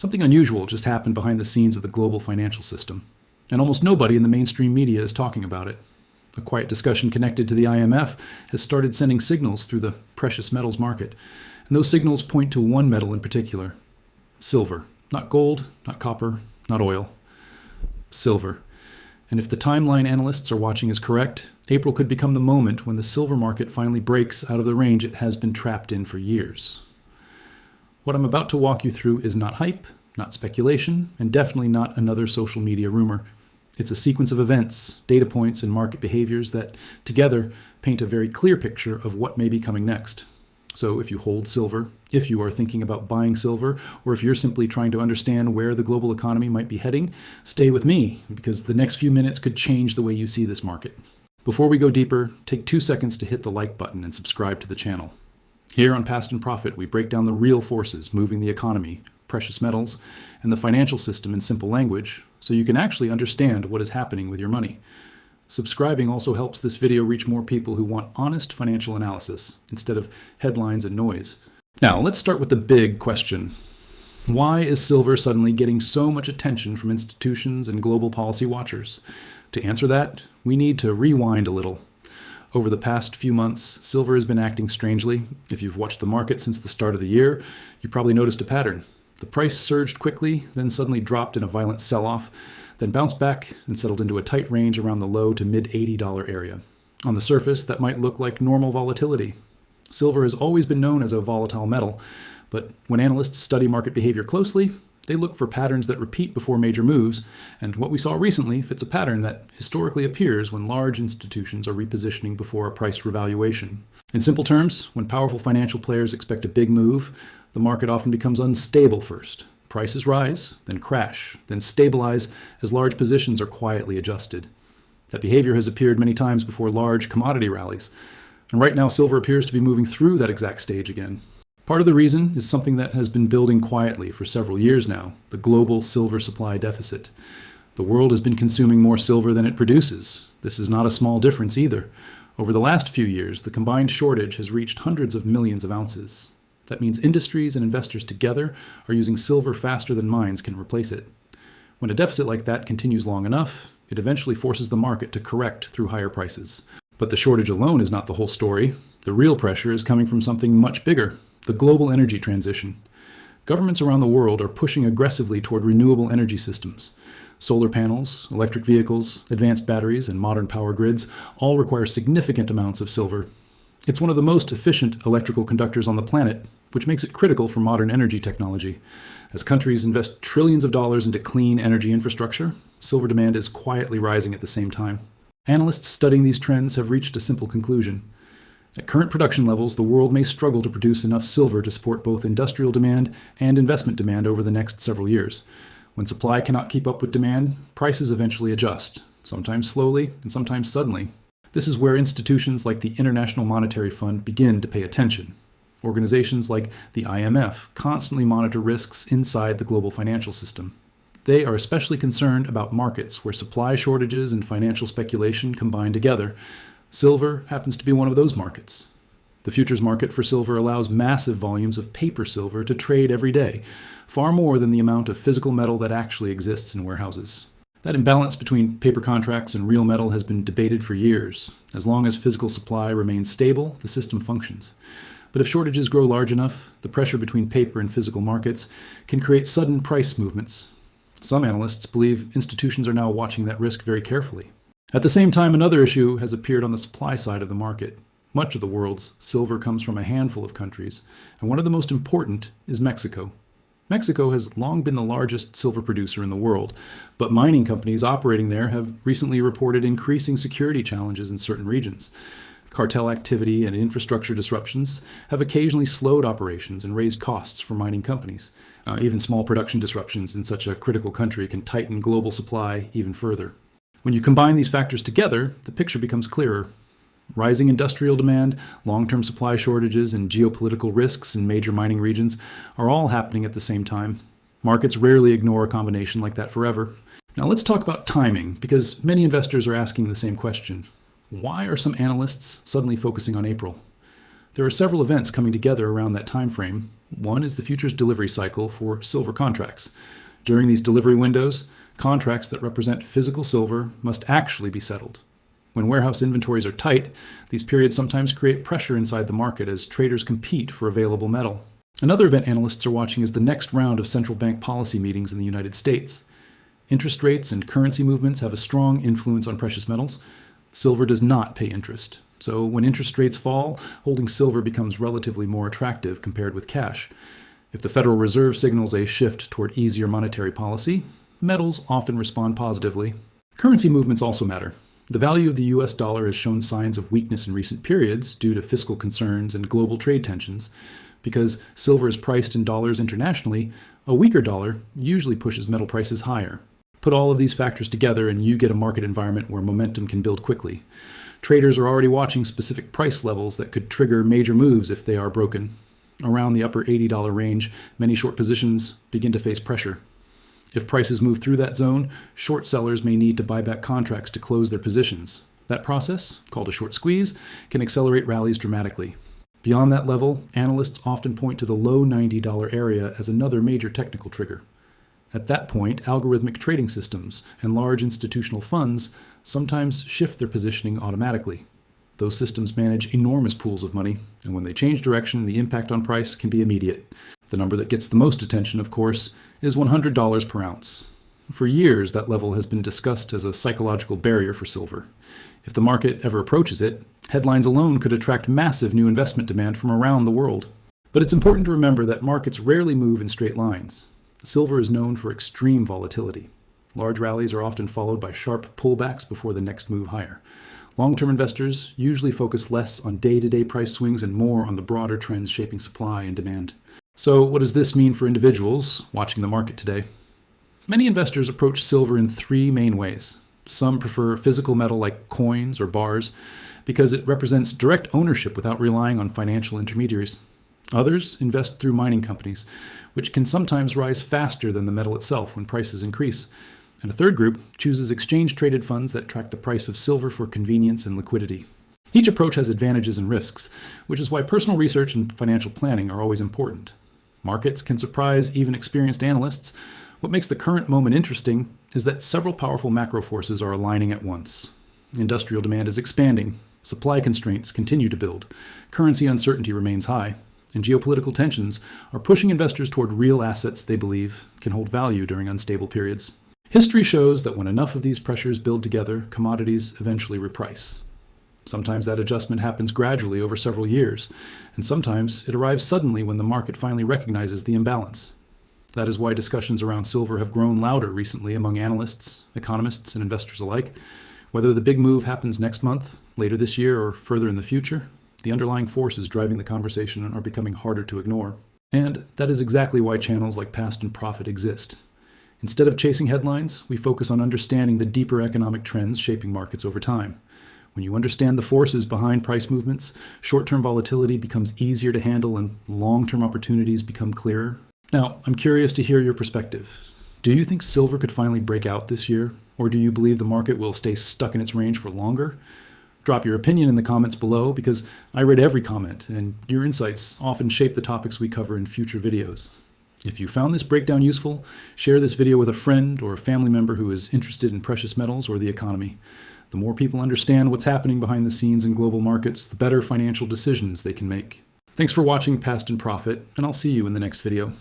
Something unusual just happened behind the scenes of the global financial system, and almost nobody in the mainstream media is talking about it. A quiet discussion connected to the IMF has started sending signals through the precious metals market, and those signals point to one metal in particular: silver. Not gold, not copper, not oil. Silver. And if the timeline analysts are watching is correct, April could become the moment when the silver market finally breaks out of the range it has been trapped in for years. What I'm about to walk you through is not hype, not speculation, and definitely not another social media rumor. It's a sequence of events, data points, and market behaviors that, together, paint a very clear picture of what may be coming next. So if you hold silver, if you are thinking about buying silver, or if you're simply trying to understand where the global economy might be heading, stay with me, because the next few minutes could change the way you see this market. Before we go deeper, take 2 seconds to hit the like button and subscribe to the channel. Here on Past and Profit, we break down the real forces moving the economy, precious metals, and the financial system in simple language, so you can actually understand what is happening with your money. Subscribing also helps this video reach more people who want honest financial analysis, instead of headlines and noise. Now, let's start with the big question. Why is silver suddenly getting so much attention from institutions and global policy watchers? To answer that, we need to rewind a little. Over the past few months, silver has been acting strangely. If you've watched the market since the start of the year, you probably noticed a pattern. The price surged quickly, then suddenly dropped in a violent sell-off, then bounced back and settled into a tight range around the low to mid $80 area. On the surface, that might look like normal volatility. Silver has always been known as a volatile metal, but when analysts study market behavior closely, they look for patterns that repeat before major moves, and what we saw recently fits a pattern that historically appears when large institutions are repositioning before a price revaluation. In simple terms, when powerful financial players expect a big move, the market often becomes unstable first. Prices rise, then crash, then stabilize as large positions are quietly adjusted. That behavior has appeared many times before large commodity rallies, and right now silver appears to be moving through that exact stage again. Part of the reason is something that has been building quietly for several years now: the global silver supply deficit. The world has been consuming more silver than it produces. This is not a small difference either. Over the last few years, the combined shortage has reached hundreds of millions of ounces. That means industries and investors together are using silver faster than mines can replace it. When a deficit like that continues long enough, it eventually forces the market to correct through higher prices. But the shortage alone is not the whole story. The real pressure is coming from something much bigger: the global energy transition. Governments around the world are pushing aggressively toward renewable energy systems. Solar panels, electric vehicles, advanced batteries, and modern power grids all require significant amounts of silver. It's one of the most efficient electrical conductors on the planet, which makes it critical for modern energy technology. As countries invest trillions of dollars into clean energy infrastructure, silver demand is quietly rising at the same time. Analysts studying these trends have reached a simple conclusion. At current production levels, the world may struggle to produce enough silver to support both industrial demand and investment demand over the next several years. When supply cannot keep up with demand, prices eventually adjust, sometimes slowly and sometimes suddenly. This is where institutions like the International Monetary Fund begin to pay attention. Organizations like the IMF constantly monitor risks inside the global financial system. They are especially concerned about markets where supply shortages and financial speculation combine together. Silver happens to be one of those markets. The futures market for silver allows massive volumes of paper silver to trade every day, far more than the amount of physical metal that actually exists in warehouses. That imbalance between paper contracts and real metal has been debated for years. As long as physical supply remains stable, the system functions. But if shortages grow large enough, the pressure between paper and physical markets can create sudden price movements. Some analysts believe institutions are now watching that risk very carefully. At the same time, another issue has appeared on the supply side of the market. Much of the world's silver comes from a handful of countries, and one of the most important is Mexico. Mexico has long been the largest silver producer in the world, but mining companies operating there have recently reported increasing security challenges in certain regions. Cartel activity and infrastructure disruptions have occasionally slowed operations and raised costs for mining companies. Even small production disruptions in such a critical country can tighten global supply even further. When you combine these factors together, the picture becomes clearer. Rising industrial demand, long-term supply shortages, and geopolitical risks in major mining regions are all happening at the same time. Markets rarely ignore a combination like that forever. Now let's talk about timing, because many investors are asking the same question. Why are some analysts suddenly focusing on April? There are several events coming together around that time frame, One is the futures delivery cycle for silver contracts. During these delivery windows, contracts that represent physical silver must actually be settled. When warehouse inventories are tight, these periods sometimes create pressure inside the market as traders compete for available metal. Another event analysts are watching is the next round of central bank policy meetings in the United States. Interest rates and currency movements have a strong influence on precious metals. Silver does not pay interest. So when interest rates fall, holding silver becomes relatively more attractive compared with cash. If the Federal Reserve signals a shift toward easier monetary policy, metals often respond positively. Currency movements also matter. The value of the US dollar has shown signs of weakness in recent periods due to fiscal concerns and global trade tensions. Because silver is priced in dollars internationally, a weaker dollar usually pushes metal prices higher. Put all of these factors together and you get a market environment where momentum can build quickly. Traders are already watching specific price levels that could trigger major moves if they are broken. Around the upper $80 range, many short positions begin to face pressure. If prices move through that zone, short sellers may need to buy back contracts to close their positions. That process, called a short squeeze, can accelerate rallies dramatically. Beyond that level, analysts often point to the low $90 area as another major technical trigger. At that point, algorithmic trading systems and large institutional funds sometimes shift their positioning automatically. Those systems manage enormous pools of money, and when they change direction, the impact on price can be immediate. The number that gets the most attention, of course, is $100 per ounce. For years, that level has been discussed as a psychological barrier for silver. If the market ever approaches it, headlines alone could attract massive new investment demand from around the world. But it's important to remember that markets rarely move in straight lines. Silver is known for extreme volatility. Large rallies are often followed by sharp pullbacks before the next move higher. Long-term investors usually focus less on day-to-day price swings and more on the broader trends shaping supply and demand. So what does this mean for individuals watching the market today? Many investors approach silver in three main ways. Some prefer physical metal like coins or bars because it represents direct ownership without relying on financial intermediaries. Others invest through mining companies, which can sometimes rise faster than the metal itself when prices increase. And a third group chooses exchange-traded funds that track the price of silver for convenience and liquidity. Each approach has advantages and risks, which is why personal research and financial planning are always important. Markets can surprise even experienced analysts. What makes the current moment interesting is that several powerful macro forces are aligning at once. Industrial demand is expanding, supply constraints continue to build, currency uncertainty remains high, and geopolitical tensions are pushing investors toward real assets they believe can hold value during unstable periods. History shows that when enough of these pressures build together, commodities eventually reprice. Sometimes that adjustment happens gradually over several years, and sometimes it arrives suddenly when the market finally recognizes the imbalance. That is why discussions around silver have grown louder recently among analysts, economists, and investors alike. Whether the big move happens next month, later this year, or further in the future, the underlying forces driving the conversation are becoming harder to ignore. And that is exactly why channels like Past and Profit exist. Instead of chasing headlines, we focus on understanding the deeper economic trends shaping markets over time. When you understand the forces behind price movements, short-term volatility becomes easier to handle and long-term opportunities become clearer. Now, I'm curious to hear your perspective. Do you think silver could finally break out this year? Or do you believe the market will stay stuck in its range for longer? Drop your opinion in the comments below because I read every comment and your insights often shape the topics we cover in future videos. If you found this breakdown useful, share this video with a friend or a family member who is interested in precious metals or the economy. The more people understand what's happening behind the scenes in global markets, the better financial decisions they can make. Thanks for watching Past and Profit, and I'll see you in the next video.